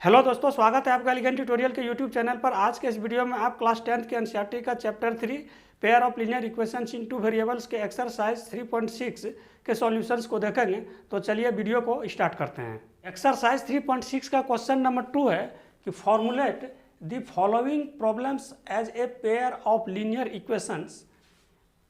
Hello दोस्तों, स्वागत है आपका एलिगेंट ट्यूटोरियल के यूट्यूब चैनल पर। आज के इस वीडियो में आप क्लास 10th के एनसीईआरटी का chapter 3 pair of linear equations in two variables के एक्सरसाइज 3.6 के सॉल्यूशंस को देखेंगे। तो चलिए वीडियो को स्टार्ट करते हैं। एक्सरसाइज 3.6 का क्वेश्चन नंबर 2 है कि formulate the following problems as a pair of linear equations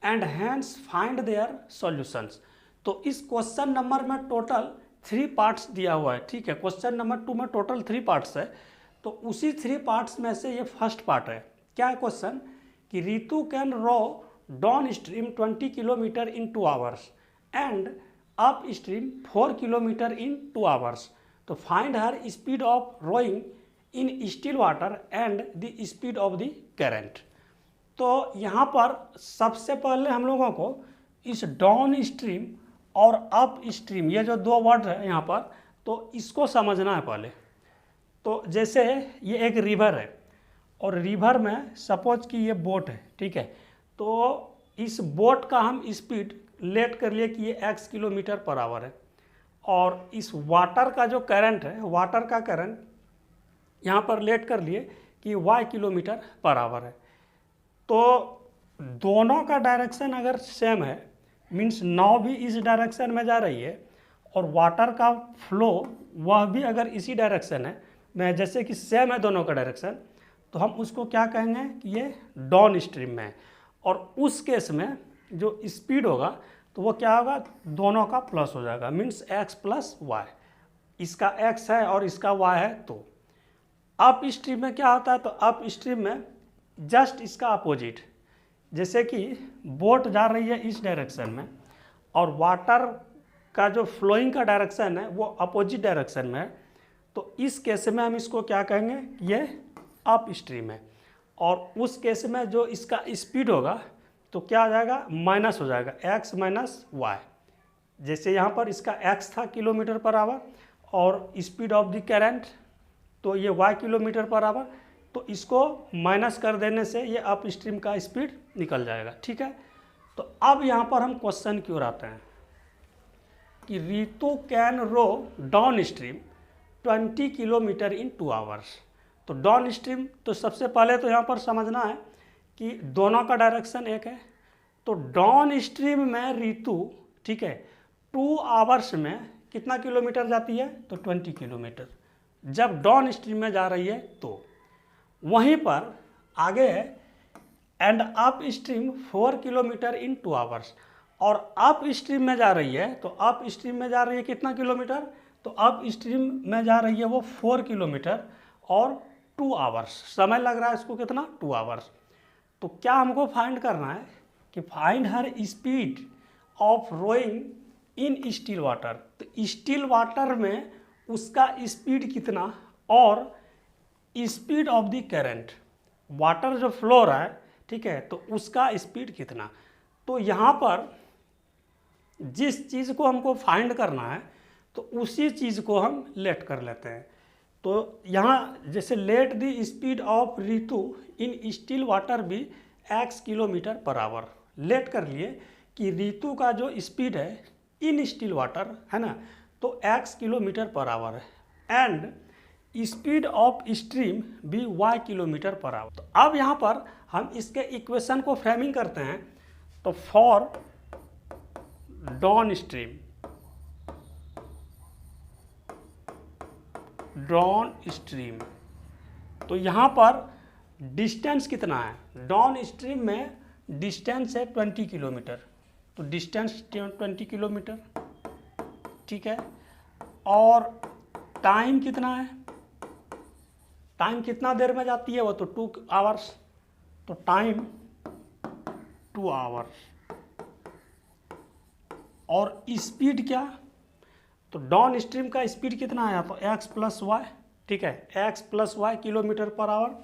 and hence find their solutions. तो इस क्वेश्चन नंबर में टोटल 3 पार्ट्स दिया हुआ है। ठीक है, क्वेश्चन नंबर 2 में टोटल 3 पार्ट्स है। तो उसी 3 पार्ट्स में से ये फर्स्ट पार्ट है। क्या है क्वेश्चन कि Ritu can row downstream 20 kilometre in 2 hours and upstream 4 kilometre in 2 hours. तो find her speed of rowing in still water and the speed of the current. तो यहाँ पर सबसे पहले हम लोगों को इस डाउन स्ट्रीम और अप स्ट्रीम, ये जो 2 वर्ड है यहाँ पर, तो इसको समझना है पहले। तो जैसे ये एक रिवर है और रिवर में सपोज कि ये बोट है, ठीक है। तो इस बोट का हम स्पीड लेट कर लिए कि ये x किलोमीटर पर आवर है, और इस वाटर का जो करंट है, वाटर का करंट यहाँ पर लेट कर लिए कि y किलोमीटर पर आवर है। तो दोनों का डायरेक्शन अगर सेम है, मीन्स नाव भी इस डायरेक्शन में जा रही है और वाटर का फ्लो वह भी अगर इसी डायरेक्शन है में, जैसे कि सेम है दोनों का डायरेक्शन, तो हम उसको क्या कहेंगे कि ये डाउन स्ट्रीम में है। और उस केस में जो स्पीड होगा तो वो क्या होगा, दोनों का प्लस हो जाएगा, मीन्स x प्लस वाई। इसका x है और इसका y है। तो अप स्ट्रीम में क्या होता है, तो अप स्ट्रीम में जस्ट इसका अपोजिट, जैसे कि बोट जा रही है इस डायरेक्शन में और वाटर का जो फ्लोइंग का डायरेक्शन है वो अपोजिट डायरेक्शन में है। तो इस केस में हम इसको क्या कहेंगे, ये अप स्ट्रीम है। और उस केस में जो इसका स्पीड होगा तो क्या आ जाएगा, माइनस हो जाएगा, x माइनस वाई। जैसे यहाँ पर इसका x था किलोमीटर पर आवर और स्पीड ऑफ द करंट तो ये y किलोमीटर पर आवर, तो इसको माइनस कर देने से ये अप स्ट्रीम का स्पीड निकल जाएगा। ठीक है, तो अब यहाँ पर हम क्वेश्चन की ओर आते हैं कि Ritu can row downstream 20 kilometre in 2 hours. तो डाउन स्ट्रीम, तो सबसे पहले तो यहाँ पर समझना है कि दोनों का डायरेक्शन एक है। तो डाउन स्ट्रीम में रितु, ठीक है, 2 आवर्स में कितना किलोमीटर जाती है, तो 20 किलोमीटर जब डाउन स्ट्रीम में जा रही है। तो वहीं पर आगे है and upstream 4 kilometre in 2 hours, और अप स्ट्रीम में जा रही है। तो अप स्ट्रीम में जा रही है कितना किलोमीटर, तो अप स्ट्रीम में जा रही है वो 4 किलोमीटर और 2 आवर्स, समय लग रहा है इसको कितना, 2 आवर्स। तो क्या हमको फाइंड करना है कि find her speed of rowing in still water. तो स्टिल वाटर में उसका स्पीड कितना और speed of the current, water जो फ्लो रहा है, ठीक है, तो उसका स्पीड कितना। तो यहाँ पर जिस चीज़ को हमको फाइंड करना है तो उसी चीज़ को हम लेट कर लेते हैं। तो यहाँ जैसे let the speed of Ritu in still water भी x kilometre per hour, let कर लिए कि रितु का जो स्पीड है इन स्टिल वाटर है ना, तो x किलोमीटर पर आवर है एंड स्पीड ऑफ स्ट्रीम भी y किलोमीटर पर आवर। तो अब यहाँ पर हम इसके इक्वेशन को फ्रेमिंग करते हैं। तो for down stream, down stream, तो यहाँ पर डिस्टेंस कितना है, डाउन स्ट्रीम में डिस्टेंस है 20 किलोमीटर, तो डिस्टेंस 20 किलोमीटर, ठीक है। और टाइम कितना है, टाइम कितना देर में जाती है वो, तो 2 आवर्स, तो टाइम 2 आवर्स। और स्पीड क्या, तो डाउन स्ट्रीम का स्पीड कितना है, तो x प्लस वाई, ठीक है, x plus Y kilometre per hour.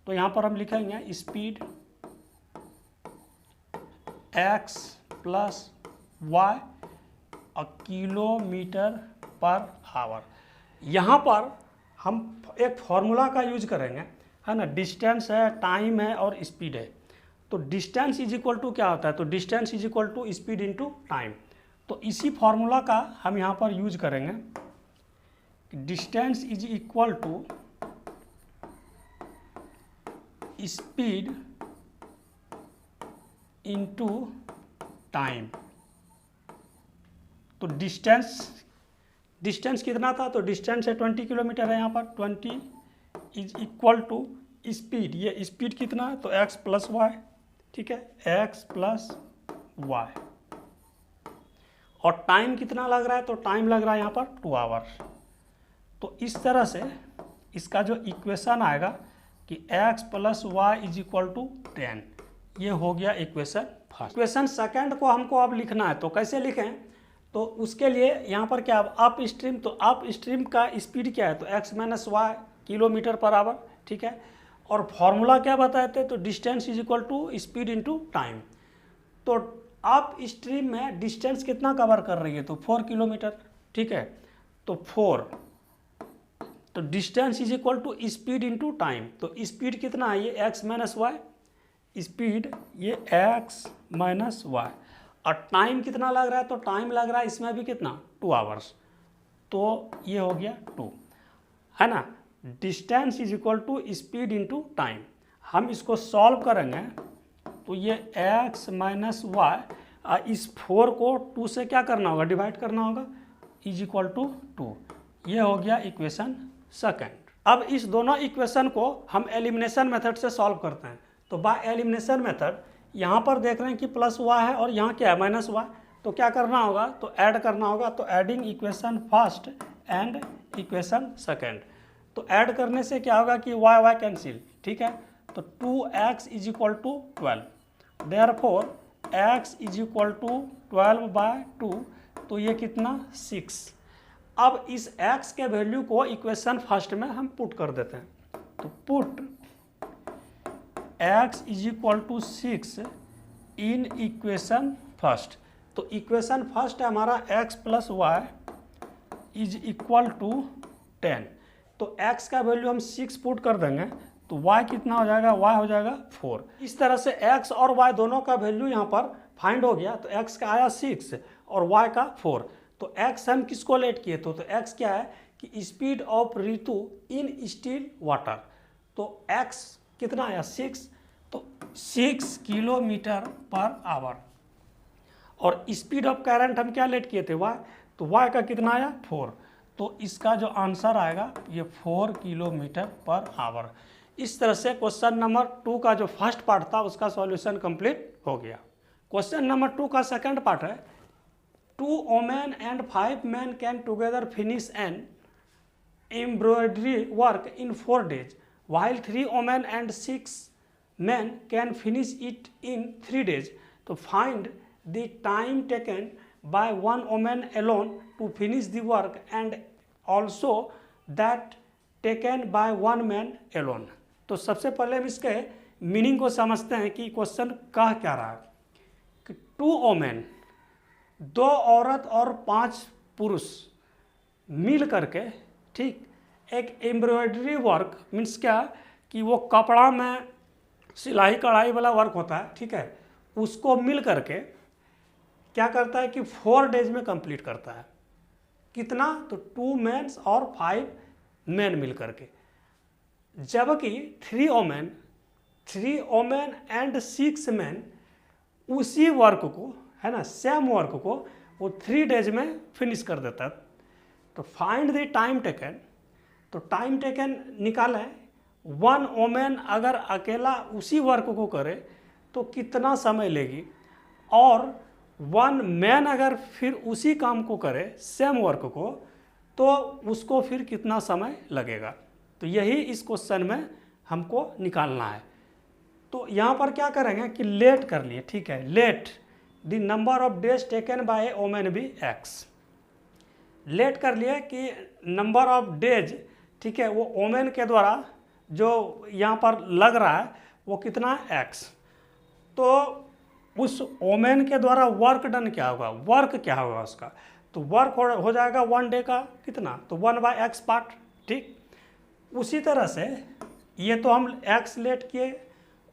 तो यहाँ पर हम लिखेंगे स्पीड x प्लस वाई और किलोमीटर पर आवर। यहाँ पर हम एक फॉर्मूला का यूज करेंगे, है ना, डिस्टेंस है, टाइम है और स्पीड है। तो डिस्टेंस इज इक्वल टू क्या होता है, तो distance is equal to speed into time. तो इसी फॉर्मूला का हम यहाँ पर यूज करेंगे distance is equal to speed into time. तो डिस्टेंस कितना था, तो डिस्टेंस है 20 किलोमीटर है, यहाँ पर 20 इज इक्वल टू स्पीड, ये स्पीड कितना है तो x प्लस वाई, ठीक है, x प्लस वाई। और टाइम कितना लग रहा है, तो टाइम लग रहा है यहाँ पर 2 आवर। तो इस तरह से इसका जो इक्वेशन आएगा कि x plus y is equal to 10, ये हो गया इक्वेशन फर्स्ट। इक्वेशन सेकंड को हमको अब लिखना है, तो कैसे लिखें, तो उसके लिए यहाँ पर क्या अप स्ट्रीम, तो अप स्ट्रीम का स्पीड क्या है, तो x minus y kilometre per hour, ठीक है। और फॉर्मूला क्या बताए थे, तो distance is equal to speed into time. तो अप स्ट्रीम में डिस्टेंस कितना कवर कर रही है, तो 4 किलोमीटर, ठीक है। तो 4, तो distance is equal to speed into time. तो स्पीड कितना है, ये x माइनस वाई, स्पीड ये x माइनस वाई। और टाइम कितना लग रहा है, तो टाइम लग रहा है इसमें भी कितना 2 आवर्स, तो ये हो गया 2, है ना। Distance is equal to speed into time. हम इसको सॉल्व करेंगे तो ये x माइनस वाई, इस 4 को 2 से क्या करना होगा, डिवाइड करना होगा, इज इक्वल टू 2। ये हो गया इक्वेशन सेकंड। अब इस दोनों इक्वेशन को हम एलिमिनेशन मेथड से सॉल्व करते हैं। तो बाय एलिमिनेशन मेथड यहाँ पर देख रहे हैं कि प्लस वाई है और यहाँ क्या है माइनस वाई, तो क्या करना होगा, तो ऐड करना होगा। तो adding equation first and equation second, तो ऐड करने से क्या होगा कि वाई वाई कैंसिल, ठीक है। तो 2x is equal to 12, therefore x is equal to 12/2, तो ये कितना 6। अब इस x के वैल्यू को इक्वेशन फर्स्ट में हम पुट कर देते हैं। तो put x is equal to 6 in equation first. तो इक्वेशन फर्स्ट है हमारा x plus y is equal to 10। तो x का वैल्यू हम 6 पुट कर देंगे, तो y कितना हो जाएगा, y हो जाएगा 4। इस तरह से x और y दोनों का वैल्यू यहाँ पर फाइंड हो गया। तो x का आया 6 और y का 4। तो x हम किसको लेट किए, तो x क्या है कि speed of Ritu in still water. तो x कितना आया 6, तो 6 किलोमीटर पर आवर। और स्पीड ऑफ करंट हम क्या लेट किए थे, y, तो y का कितना आया 4। तो इसका जो आंसर आएगा ये 4 किलोमीटर पर आवर। इस तरह से क्वेश्चन नंबर 2 का जो फर्स्ट पार्ट था उसका सॉल्यूशन कंप्लीट हो गया। क्वेश्चन नंबर 2 का सेकंड पार्ट है 2 women and 5 men can together finish an embroidery work in 4 days, while 3 women and 6 men can finish it in 3 days. To find the time taken by one woman alone to finish the work and also that taken by one man alone. तो सबसे पहले हम इसके meaning को समझते हैं कि question कह क्या रहा है कि 2 women, 2 औरत और 5 पुरुष मिल करके, ठीक, एक एम्ब्रॉयडरी वर्क मीन्स क्या कि वो कपड़ा में सिलाई कढ़ाई वाला वर्क होता है, ठीक है, उसको मिल करके क्या करता है कि 4 डेज में कंप्लीट करता है। कितना, तो 2 मेंस और 5 मेन मिल करके। जबकि 3 वोमेन एंड 6 मेन उसी वर्क को, है ना, सेम वर्क को वो 3 डेज में फिनिश कर देता है। तो फाइंड द टाइम टेकन, तो टाइम टेकन निकाला है। 1 वोमेन अगर अकेला उसी वर्क को करे तो कितना समय लेगी, और 1 मैन अगर फिर उसी काम को करे सेम वर्क को तो उसको फिर कितना समय लगेगा। तो यही इस क्वेश्चन में हमको निकालना है। तो यहाँ पर क्या करेंगे कि लेट कर लिए, ठीक है, let the number of days taken by a women be x। Let कर लिए कि नंबर ऑफ डेज, ठीक है, वो वोमेन के द्वारा जो यहाँ पर लग रहा है वो कितना है x। तो उस वोमेन के द्वारा वर्क डन क्या होगा, वर्क क्या होगा उसका, तो वर्क हो जाएगा 1 डे का कितना, तो 1/x पार्ट, ठीक। उसी तरह से ये तो हम x लेट किए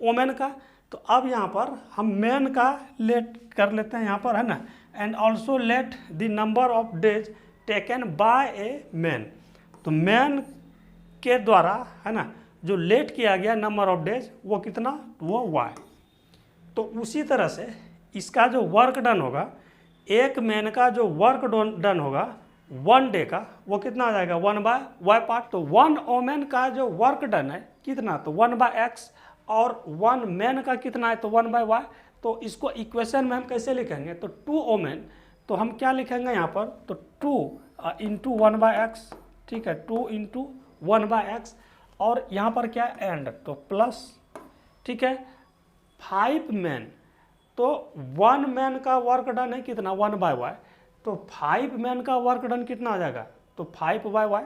वोमेन का, तो अब यहाँ पर हम मैन का लेट कर लेते हैं यहाँ पर, है ना। And also let the number of days taken by a man. तो मैन के द्वारा है ना जो लेट किया गया नंबर ऑफ डेज वो कितना, वो y। तो उसी तरह से इसका जो वर्क डन होगा, एक मैन का जो वर्क डन होगा 1 डे का, वो कितना आ जाएगा 1/y पार्ट। तो 1 वोमेन का जो वर्क डन है कितना, तो 1/x, और 1 मैन का कितना है तो 1/y। तो इसको इक्वेशन में हम कैसे लिखेंगे, तो 2 वोमेन, तो हम क्या लिखेंगे यहाँ पर, तो 2 इंटू 1/x, ठीक है, 2 इंटू 1/x, और यहाँ पर क्या एंड, तो प्लस, ठीक है, 5 मैन, तो 1 मैन का वर्क डन है कितना 1/y, तो 5 मैन का वर्क डन कितना आ जाएगा, तो 5/y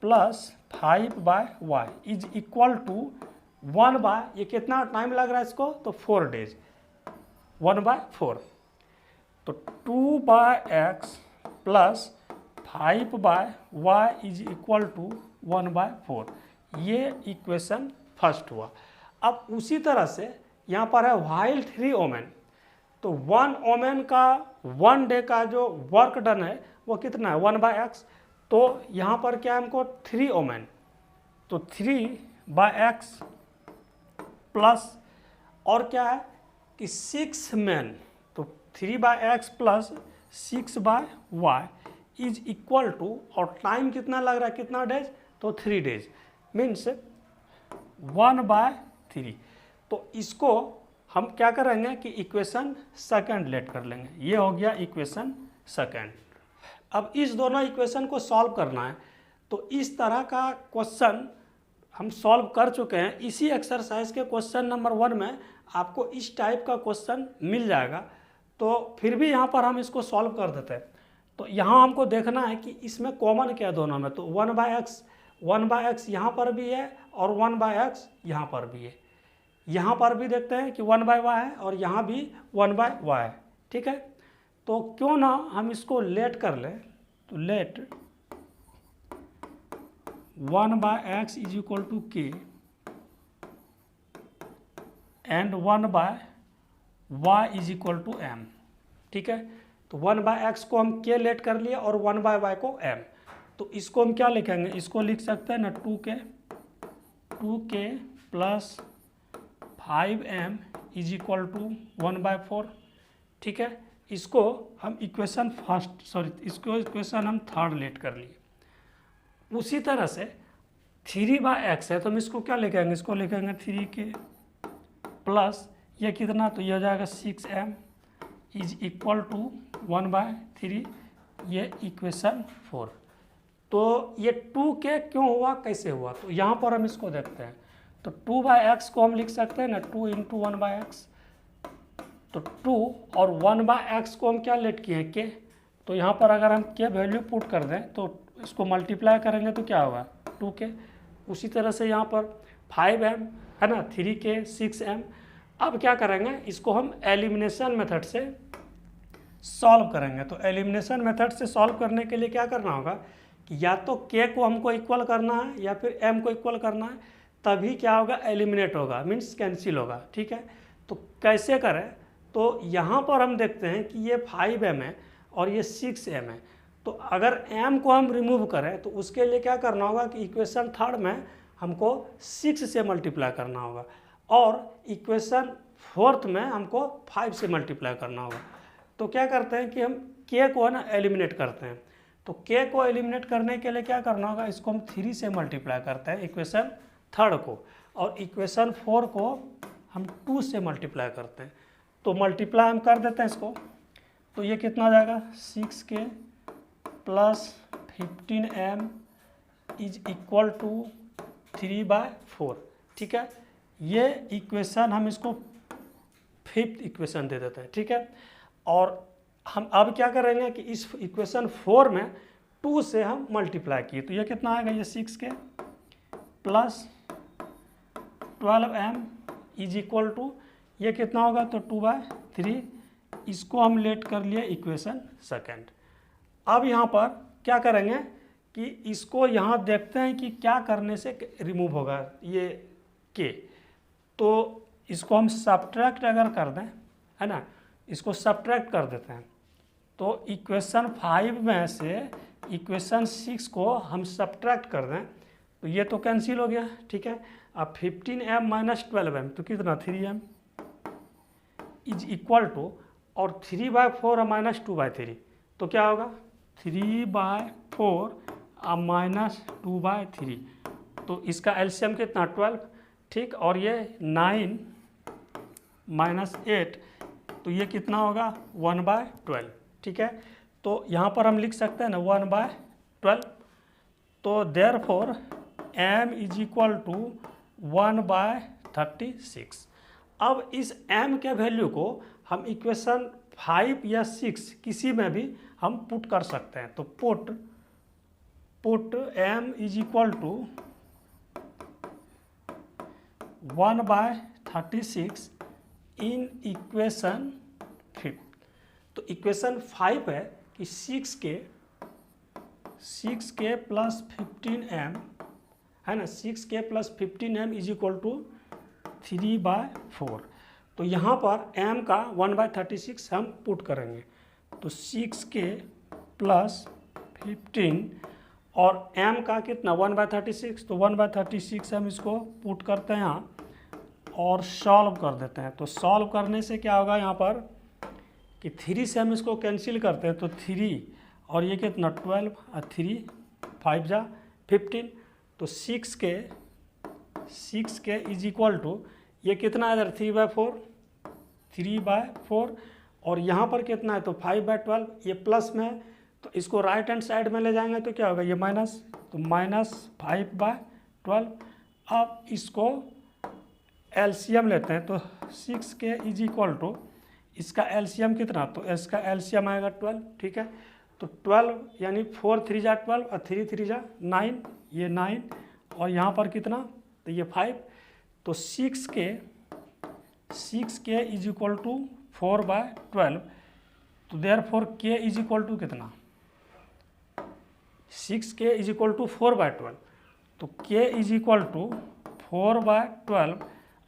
plus 5/y is equal to 1/, ये कितना टाइम लग रहा है इसको, तो 4 डेज, 1/4। तो 2/x plus 5/y is equal to 1/4, ये इक्वेशन फर्स्ट हुआ। अब उसी तरह से यहाँ पर है व्हाइल 3 वोमेन, तो 1 वोमेन का 1 डे का जो वर्क डन है वो कितना है 1/x, तो यहाँ पर क्या है हमको 3 वोमेन, तो 3/x प्लस, और क्या है कि 6 मैन, तो 3/x प्लस 6/y इज इक्वल टू, और टाइम कितना लग रहा है, कितना डेज, तो 3 डेज, मीन्स 1/3। तो इसको हम क्या करेंगे कि इक्वेशन सेकंड लेट कर लेंगे, ये हो गया इक्वेशन सेकंड। अब इस दोनों इक्वेशन को सॉल्व करना है, तो इस तरह का क्वेश्चन हम सॉल्व कर चुके हैं। इसी एक्सरसाइज के क्वेश्चन नंबर 1 में आपको इस टाइप का क्वेश्चन मिल जाएगा, तो फिर भी यहाँ पर हम इसको सॉल्व कर देते हैं। तो यहाँ हमको देखना है कि इसमें कॉमन क्या है दोनों में, तो 1/x यहाँ पर भी है और 1/x यहाँ पर भी है। यहाँ पर भी देखते हैं कि 1/y है और यहाँ भी 1/y है, ठीक है। तो क्यों ना हम इसको लेट कर लें, तो let 1/x is equal to k and 1/y is equal to m, ठीक है। तो 1/x को हम k लेट कर लिए और 1/y को m, तो इसको हम क्या लिखेंगे, इसको लिख सकते हैं ना 2k plus 5m is equal to 1/4, ठीक है। इसको हम इक्वेशन इसको इक्वेशन हम थर्ड लेट कर लिए। उसी तरह से 3/x है, तो हम इसको क्या लिखेंगे, इसको लिखेंगे 3k प्लस ये कितना, तो ये हो जाएगा 6m इज इक्वल टू 1/3, ये इक्वेशन 4। तो ये 2k क्यों हुआ, कैसे हुआ, तो यहाँ पर हम इसको देखते हैं। तो 2/x को हम लिख सकते हैं ना 2 इंटू 1/x, तो 2 और 1/x को हम क्या लेट किए हैं k, तो यहाँ पर अगर हम k वैल्यू पुट कर दें तो इसको मल्टीप्लाई करेंगे तो क्या होगा 2k। उसी तरह से यहाँ पर 5m है ना, 3k 6m। अब क्या करेंगे, इसको हम एलिमिनेशन मेथड से सॉल्व करेंगे। तो एलिमिनेशन मेथड से सॉल्व करने के लिए क्या करना होगा कि या तो k को हमको इक्वल करना है या फिर m को इक्वल करना है, तभी क्या होगा एलिमिनेट होगा, मीन्स कैंसिल होगा, ठीक है। तो कैसे करें, तो यहाँ पर हम देखते हैं कि ये 5m है और ये 6m है, तो अगर m को हम रिमूव करें तो उसके लिए क्या करना होगा कि इक्वेशन थर्ड में हमको 6 से मल्टीप्लाई करना होगा और इक्वेशन फोर्थ में हमको 5 से मल्टीप्लाई करना होगा। तो क्या करते हैं कि हम k को है ना एलिमिनेट करते हैं, तो k को एलिमिनेट करने के लिए क्या करना होगा, इसको हम 3 से मल्टीप्लाई करते हैं इक्वेशन थर्ड को, और इक्वेशन 4 को हम 2 से मल्टीप्लाई करते हैं। तो मल्टीप्लाई हम कर देते हैं इसको, तो ये कितना आ जाएगा 6k plus 15m is equal to 3/4, ठीक है। ये इक्वेशन हम इसको 5th इक्वेशन दे देते हैं, ठीक है। और हम अब क्या करेंगे कि इस इक्वेशन 4 में 2 से हम मल्टीप्लाई किए, तो ये कितना आएगा, ये 6k plus 12m is equal to ये कितना होगा, तो 2/3। इसको हम लेट कर लिए इक्वेशन सेकंड। अब यहाँ पर क्या करेंगे कि इसको यहाँ देखते हैं कि क्या करने से रिमूव होगा ये k, तो इसको हम सब्ट्रैक्ट अगर कर दें है ना, इसको सब्ट्रैक्ट कर देते हैं, तो इक्वेशन 5 में से इक्वेशन 6 को हम सब्ट्रैक्ट कर दें तो ये तो कैंसिल हो गया, ठीक है। अब 15m माइनस 12m तो कितना 3m इज इक्वल टू, और 3/4 माइनस 2/3 तो क्या होगा 3/4 माइनस 2/3, तो इसका एलसीएम कितना 12, ठीक। और ये 9 माइनस 8 तो ये कितना होगा 1/12, ठीक है। तो यहाँ पर हम लिख सकते हैं ना 1/12, तो therefore m is equal to 1/36। अब इस m के वैल्यू को हम इक्वेशन 5 या 6 किसी में भी हम पुट कर सकते हैं। तो put m is equal to 1/36 in equation 5। तो इक्वेशन 5 है कि 6k प्लस 15m है ना, 6k plus 15m is equal to 3/4। तो यहाँ पर m का 1/36 हम पुट करेंगे, तो 6k प्लस 15 और m का कितना 1/36, तो 1/36 हम इसको पुट करते हैं यहाँ और सॉल्व कर देते हैं। तो सॉल्व करने से क्या होगा यहाँ पर कि 3 से हम इसको कैंसिल करते हैं, तो 3 और ये कितना 12 और 3 5 जा 15, तो 6k इज इक्वल टू ये कितना है इधर 3/4 और यहाँ पर कितना है तो 5/12, ये प्लस में है तो इसको राइट हैंड साइड में ले जाएंगे तो क्या होगा ये माइनस, तो -5/12। अब इसको एलसीएम लेते हैं, तो 6k इज इक्वल टू इसका एलसीएम कितना, तो इसका एलसीएम आएगा 12, ठीक है। तो 12 यानी 4 3 जा 12 और 3 3 जा 9, ये 9 और यहाँ पर कितना तो ये 5, तो 6k इज इक्वल टू 4/12, तो therefore k is equal to कितना 6k इज इक्वल टू 4/12, तो k इज इक्वल टू 4/12।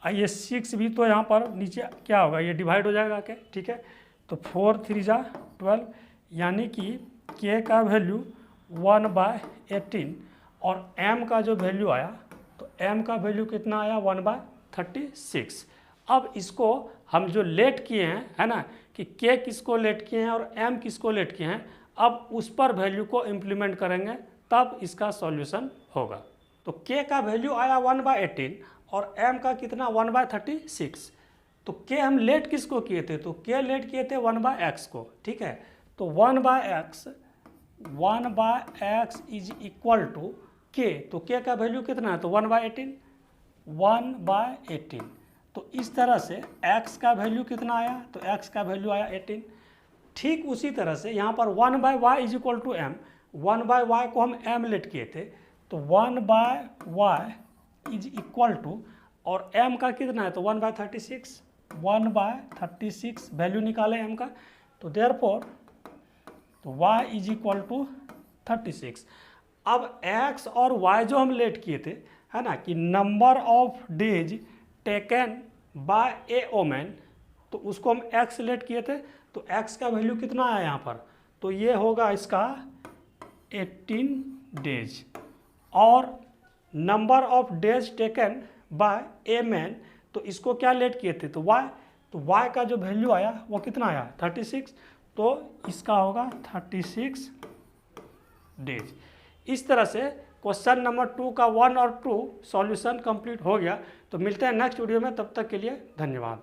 ये 6 भी तो यहाँ पर नीचे क्या होगा ये डिवाइड हो जाएगा क्या, ठीक है। तो 4 3 जा 12 यानी कि k का वैल्यू 1/18 और m का जो वैल्यू आया तो m का वैल्यू कितना आया 1/36। अब इसको हम जो लेट किए हैं है ना कि k किसको लेट किए हैं और m किसको लेट किए हैं, अब उस पर वैल्यू को इम्प्लीमेंट करेंगे तब इसका सॉल्यूशन होगा। तो k का वैल्यू आया 1/18 और m का कितना 1/36, तो k हम लेट किसको किए थे, तो k लेट किए थे 1/x को, ठीक है। तो 1/x is equal to k, तो k का वैल्यू कितना है तो 1/18। तो इस तरह से x का वैल्यू कितना आया, तो x का वैल्यू आया 18। ठीक उसी तरह से यहाँ पर 1/y is equal to m, 1/y को हम m लेट किए थे, तो 1/y इज इक्वल टू और m का कितना है तो 1/36 वैल्यू निकाले m का, तो देयरफॉर तो y इज इक्वल टू 36। अब x और y जो हम लेट किए थे है ना कि number of days taken by a women, तो उसको हम x लेट किए थे, तो x का वैल्यू कितना आया यहाँ पर, तो ये होगा इसका 18 डेज। और number of days taken by a man, तो इसको क्या लेट किए थे तो y, तो y का जो वैल्यू आया वो कितना आया 36, तो इसका होगा 36 डेज। इस तरह से क्वेश्चन नंबर 2 का 1 और 2 सॉल्यूशन कंप्लीट हो गया। तो मिलते हैं नेक्स्ट वीडियो में, तब तक के लिए धन्यवाद।